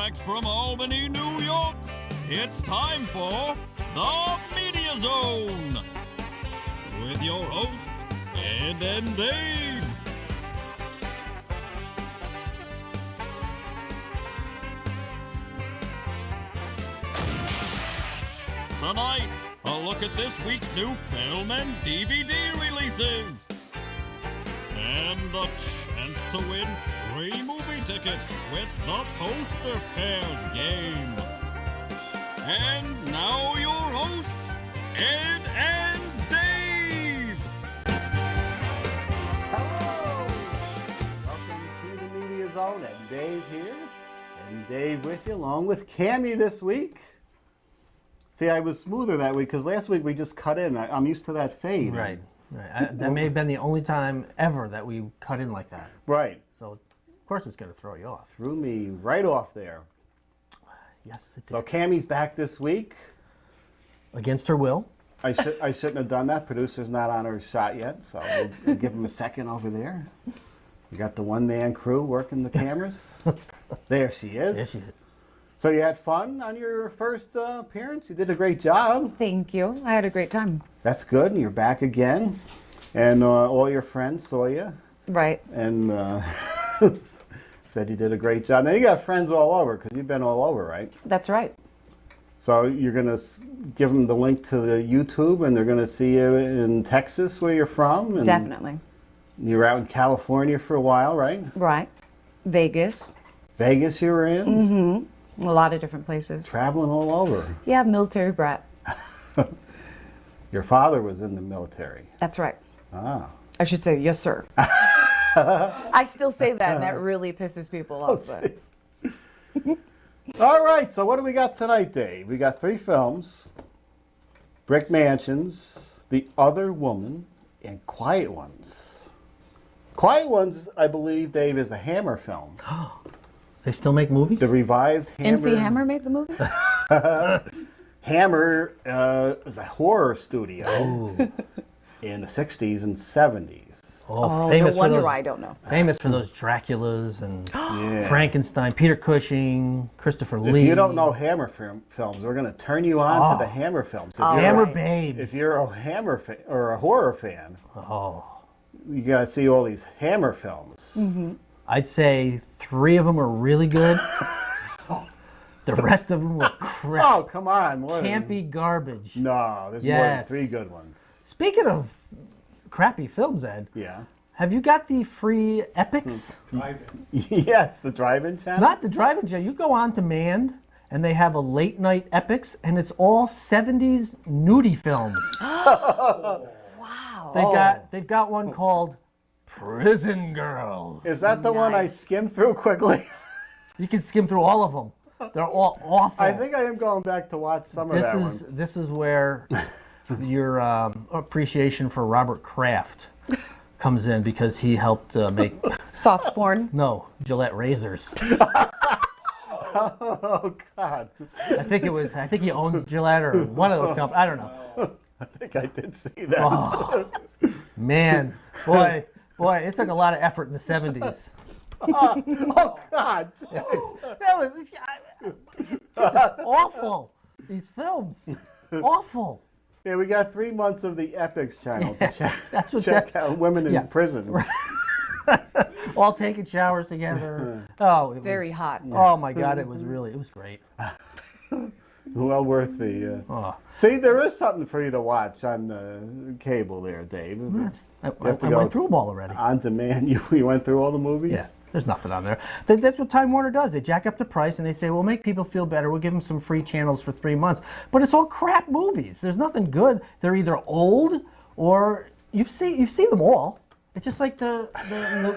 Direct from Albany, New York, it's time for The Media Zone with your hosts, Ed and Dave. Tonight, a look at this week's new film and DVD releases. And the chance to win free movie tickets with the Poster Pairs game. And now your hosts, Ed and Dave. Hello! Welcome to the Media Zone. And Dave here. And Dave with you, along with Cami this week. See, I was smoother that week because last week we just cut in. I'm used to that fade. Right. That may have been the only time ever that we cut in like that. Right. So, of course, it's going to throw you off. Threw me right off there. Yes, it did. So Cami's back this week. Against her will. I shouldn't have done that. Producer's not on her shot yet, so we'll give him a second over there. We got the one-man crew working the cameras. There she is. There she is. So you had fun on your first appearance? You did a great job. Thank you. I had a great time. That's good. And you're back again. And all your friends saw you. Right. And said you did a great job. Now you got friends all over because you've been all over, right? That's right. So you're going to give them the link to the YouTube and they're going to see you in Texas where you're from. And Definitely. you were out in California for a while, right? Right. Vegas. Vegas you were in? Mm-hmm. A lot of different places. Traveling all over. Yeah, military brat. Your father was in the military. That's right. Ah. I should say, yes, sir. I still say that, and that really pisses people off. But. All right, so what do we got tonight, Dave? We got 3 films. Brick Mansions, The Other Woman, and Quiet Ones. Quiet Ones, I believe, Dave, is a Hammer film. They still make movies? The revived Hammer. MC Hammer made the movie? Hammer is a horror studio in the 60s and 70s. Oh, famous no wonder for those, why I don't know. Famous for those Draculas and Yeah. Frankenstein, Peter Cushing, Christopher Lee. If you don't know Hammer films, we're going to turn you on to the Hammer films. If you're Hammer a- Babes. If you're a Hammer or a horror fan, Oh. you got to see all these Hammer films. Mm-hmm. I'd say 3 of them are really good. The rest of them were crap. Oh, come on. More than- Campy garbage. No, there's more than Yes. 3 good ones. Speaking of crappy films, Ed, Yeah. have you got the free Epix? Yes, the drive-in channel. Not the drive-in channel. You go on demand, and they have a late-night Epix, and it's all 70s nudie films. Wow. They've got one called Prison Girls. Is that the one I skimmed through quickly? You can skim through all of them. They're all awful. I think I am going back to watch some of that one. This is where your appreciation for Robert Kraft comes in because he helped make Soft porn. Gillette razors. Oh, God. I think he owns Gillette or one of those companies. I don't know. I think I did see that. Oh, man, boy, it took a lot of effort in the 70s. Oh, God. It's just awful. These films, awful. Yeah, we got 3 months of the Epix channel to That's check out women in prison. All taking showers together. Oh, it was Very hot. Oh my God, it was great. Well worth the... See, there is something for you to watch on the cable there, Dave. I have to go went through them all already. On demand, you went through all the movies? Yeah, there's nothing on there. That's what Time Warner does. They jack up the price and they say, we'll make people feel better. We'll give them some free channels for 3 months. But it's all crap movies. There's nothing good. They're either old or you've seen them all. It's just like the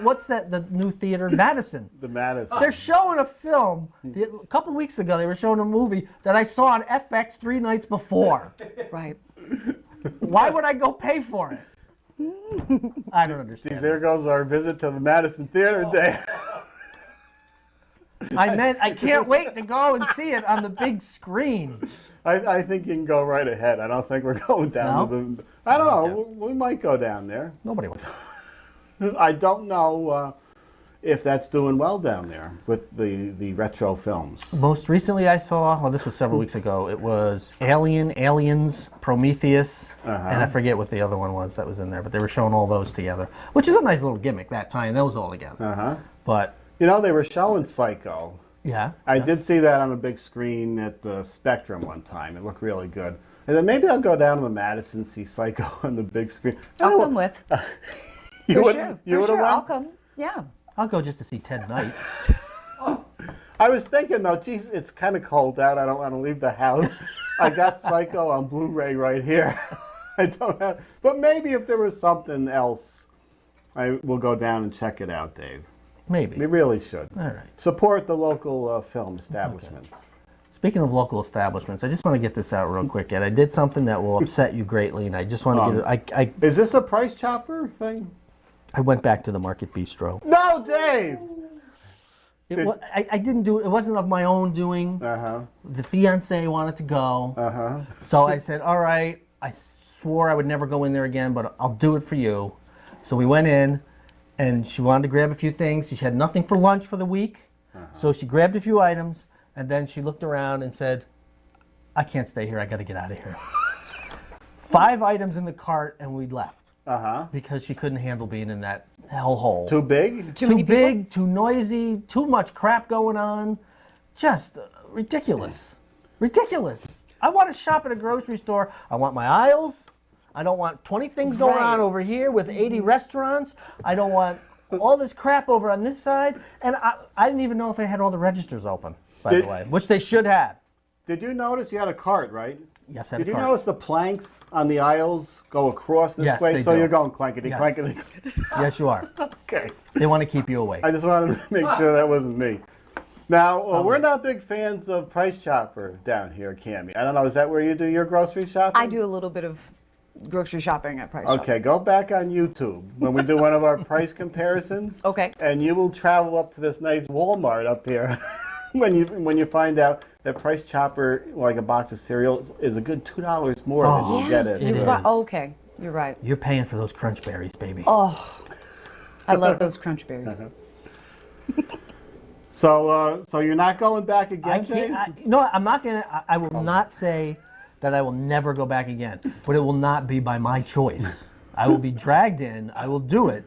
what's that, the new theater in Madison. The Madison. They're showing a film. A couple weeks ago, they were showing a movie that I saw on FX 3 nights before. Right. Why would I go pay for it? I don't understand. See, there goes our visit to the Madison Theater, Dave. I can't wait to go and see it on the big screen. I think you can go right ahead. I don't think we're going down to the... I don't know. We might go down there. Nobody wants. I don't know if that's doing well down there with the retro films. Most recently I saw, well, this was several weeks ago, it was Aliens, Prometheus, and I forget what the other one was that was in there, but they were showing all those together, which is a nice little gimmick, that tying those all together. But, You know, they were showing Psycho. yeah. I did see that on a big screen at the Spectrum one time. It looked really good. And then maybe I'll go down to the Madison, see Psycho on the big screen. I'll come with. You For would- sure. You For would have sure. I'll went? come. Yeah. I'll go just to see Ted Knight. I was thinking though, geez, it's kind of cold out. I don't want to leave the house. I got Psycho on Blu-ray right here. I don't have, but maybe if there was something else, I will go down and check it out, Dave. Maybe. We really should. All right. Support the local film establishments. Speaking of local establishments, I just want to get this out real quick, Ed. I did something that will upset you greatly, and I just want to get it. Is this a price chopper thing? I went back to the Market Bistro. No, Dave! I didn't do it. It wasn't of my own doing. The fiance wanted to go. So I said, all right. I swore I would never go in there again, but I'll do it for you. So we went in, and she wanted to grab a few things. She had nothing for lunch for the week. So she grabbed a few items, and then she looked around and said, I can't stay here. I got to get out of here. 5 items in the cart, and we left. Because she couldn't handle being in that hellhole. Too big? Too many people? big, too noisy, too much crap going on. Just ridiculous. Ridiculous. I want to shop at a grocery store. I want my aisles. I don't want 20 things going on over here with 80 restaurants. I don't want all this crap over on this side. And I didn't even know if they had all the registers open, by the way, which they should have. Did you notice you had a cart, right? Yes, I had Did a you cart. notice the planks on the aisles go across this Yes, way? they So do. you're going clankety, Yes. clankety. Yes, you are. Okay. They want to keep you awake. I just wanted to make sure that wasn't me. Now, we're not big fans of Price Chopper down here, Cami. I don't know, is that where you do your grocery shopping? I do a little bit of grocery shopping at Price Chopper. Okay, go back on YouTube when we do one of our price comparisons. Okay. And you will travel up to this nice Walmart up here when you find out that Price Chopper, like a box of cereal, is a good $2 more than you get it. it You're right. is. Okay, you're right. You're paying for those crunch berries, baby. Oh, I love those crunch berries. So you're not going back I again, Dave? can't. No, I'm not gonna. I will not say that I will never go back again, but it will not be by my choice. I will be dragged in. I will do it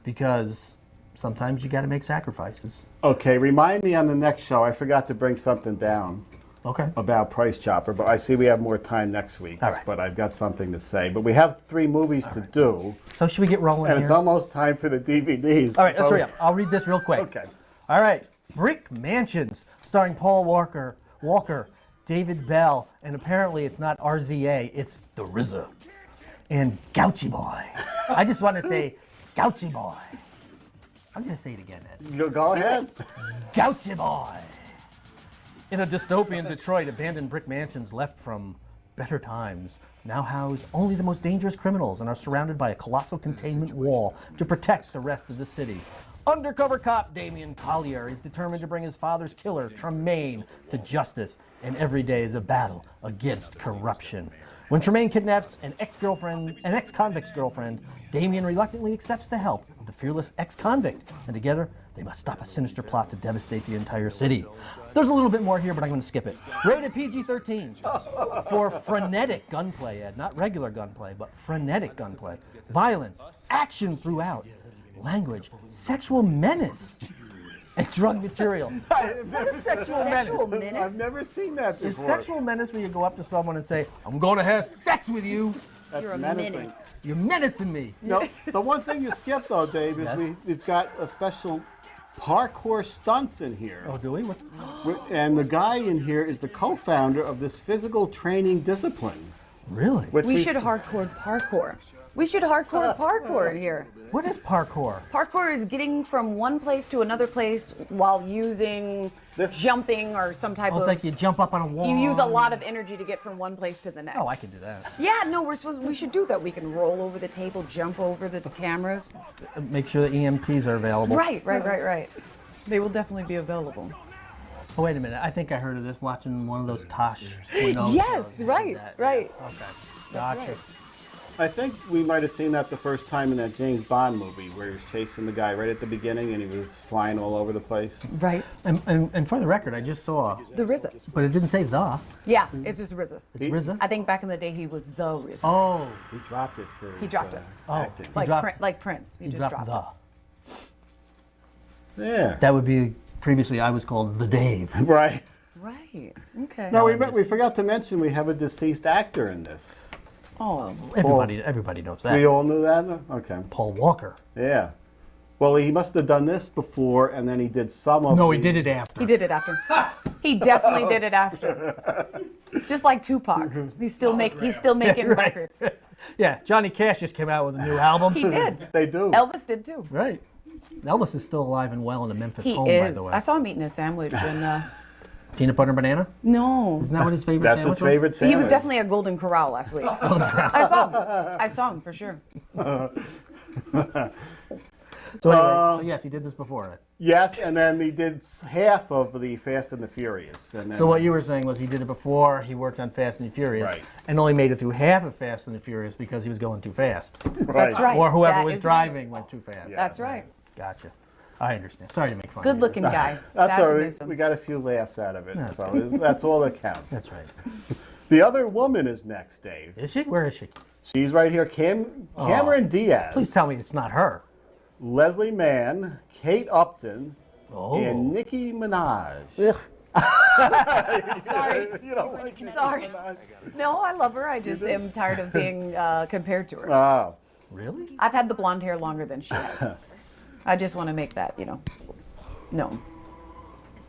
because sometimes you got to make sacrifices. Okay, remind me on the next show. I forgot to bring something down Okay. about Price Chopper, but I see we have more time next week. All right. But I've got something to say. But we have 3 movies to do, So should we get rolling and here? it's almost time for the DVDs. All right, let's So- hurry up. I'll read this real quick. Okay. All right. Brick Mansions, starring Paul Walker, David Bell, and apparently it's not RZA, it's the RZA, and Gouchy Boy. I just want to say Gouchy Boy. I'm going to say it again, Ed. Go ahead. Gouchy Boy. In a dystopian Detroit, abandoned brick mansions left from better times now house only the most dangerous criminals and are surrounded by a colossal containment wall to protect the rest of the city. Undercover cop Damien Collier is determined to bring his father's killer, Tremaine, to justice, and every day is a battle against corruption. When Tremaine kidnaps an ex-convict's girlfriend, Damien reluctantly accepts the help of the fearless ex-convict, and together they must stop a sinister plot to devastate the entire city. There's a little bit more here, but I'm going to skip it. Rated PG-13 for frenetic gunplay, Ed. Not regular gunplay, but frenetic gunplay. Violence, action throughout, language, sexual menace, and drug material. What is sexual menace? Sexual menace? I've never seen that Is before. sexual menace where you go up to someone and say, I'm going to have sex with you? That's You're a menacing. menace. You're menacing me. No, the one thing you skipped though, Dave, is Yes. we've got a special parkour stunts in here. Oh, do we? What? And the guy in here is the co-founder of this physical training discipline. Really? Which We should hardcore parkour. We should hardcore parkour in here. What is parkour? Parkour is getting from one place to another place while using jumping or some type Oh, of. it's like you jump up on a wall. You use a lot of energy to get from one place to the next. Oh, I can do that. Yeah, no, we should do that. We can roll over the table, jump over the cameras. Make sure the EMTs are available. Right. They will definitely be available. Oh, wait a minute. I think I heard of this watching one of those Tosh. Yes, right. Okay. Gotcha. right. I think we might have seen that the first time in that James Bond movie where he was chasing the guy right at the beginning and he was flying all over the place. Right. And for the record, I just saw, The RZA. but it didn't say the. Yeah, it's just RZA. It's RZA. I think back in the day he was the RZA. Oh, He dropped it for He dropped it. acting. He dropped- Like Prince. He, he just dropped dropped the. Yeah. That would be previously I was called the Dave. Right. it. Right. Okay. No, we forgot to mention we have a deceased actor in this. Oh. Everybody knows that. We all knew that? Okay. Paul Walker. Yeah. Well, he must have done this before, and then he did some of No, the... he did it after. He did it after. He definitely did it after. Just like Tupac. He's still making Right. records. Yeah, Johnny Cash just came out with a new album. He did. They do. Elvis did too. Right. Elvis is still alive and well in a Memphis He home, by is. the way. I saw him eating a sandwich and Peanut butter and banana? no. Isn't that what his favorite That's sandwich his favorite sandwich. He was definitely at Golden Corral last week. I saw him for sure. was? So anyway, so yes, he did this before. Yes, and then he did half of the Fast and the Furious. And then, So what you were saying was he did it before he worked on Fast and the Furious, Right. and only made it through half of Fast and the Furious because he was going too fast, That's right. or whoever That was is driving went too fast. Yeah. That's right. Gotcha. I understand. Sorry to make fun. Good of you. looking guy. That's Sad all to right. miss him. We got a few laughs out of it, That's so that's all that counts. That's right. The other woman is next, Dave. Is she? Where is she? She's right here. Cameron Diaz. Please tell me it's not her. Leslie Mann, Kate Upton, Oh. and Nicki Minaj. Sorry. You don't like Nicki Sorry. Minaj? No, I love her. I just am tired of being compared to her. Oh. Really? I've had the blonde hair longer than she has. I just want to make that, known.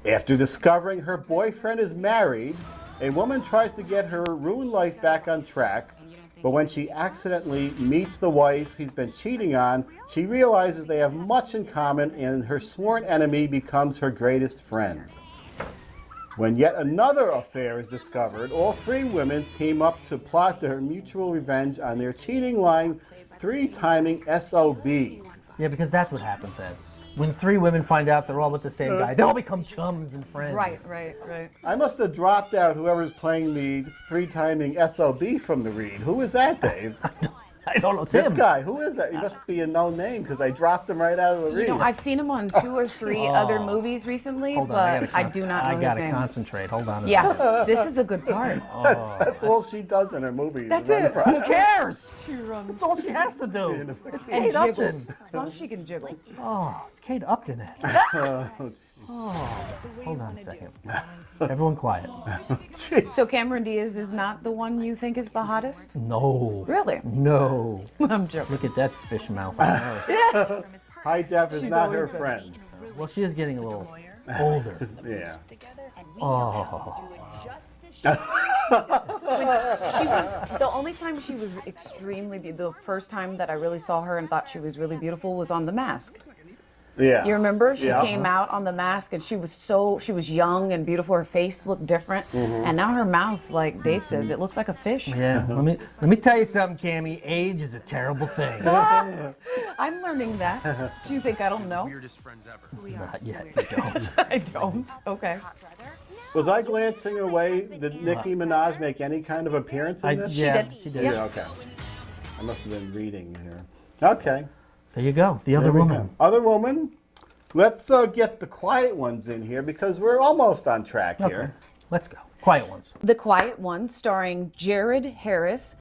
After discovering her boyfriend is married, a woman tries to get her ruined life back on track. But when she accidentally meets the wife he's been cheating on, she realizes they have much in common and her sworn enemy becomes her greatest friend. When yet another affair is discovered, all three women team up to plot their mutual revenge on their cheating lying, three-timing SOB. Yeah, because that's what happens, Ed. When three women find out they're all with the same guy, they all become chums and friends. Right. I must have dropped out whoever's playing the three-timing SOB from the read. Who is that, Dave? I don't know. It's This him. guy, who is that? He must be a known name because I dropped him right out of the read. I've seen him on 2 or 3 other movies recently, Hold on, but I do not know his gotta name. concentrate. Hold on. Yeah, this is a good part. That's all she does in her movies. That's Run it. the Who cares? She runs That's all she has to do. It's and Kate Upton. jiggles. As long as she can jiggle. Oh, it's Kate Upton. Ed. Hold on a second. Everyone quiet. So Cameron Diaz is not the one you think is the hottest? No. Really? No. I'm joking. Look at that fish mouth on her. High Def is She's not always her been- friend. Well, she is getting a little older. Yeah. Oh. She was the only time she was extremely beautiful. The first time that I really saw her and thought she was really beautiful was on The Mask. Yeah. You remember? She Yeah. came out on The Mask and she was young and beautiful. Her face looked different. And now her mouth, like Dave says, it looks like a fish. Yeah. Let me tell you something, Cami. Age is a terrible thing. I'm learning that. Do you think I don't know? Weirdest friends ever. Not yet. You don't. I don't. Okay. Was I glancing away? Did Nicki Minaj make any kind of appearance in this? Yeah, did. she did. Yeah, okay. I must have been reading here. Okay. There you go. The other There we woman. go. Other woman. Let's get the quiet ones in here because we're almost on track Okay. here. Let's go. Quiet ones. The Quiet Ones, starring Jared Harris,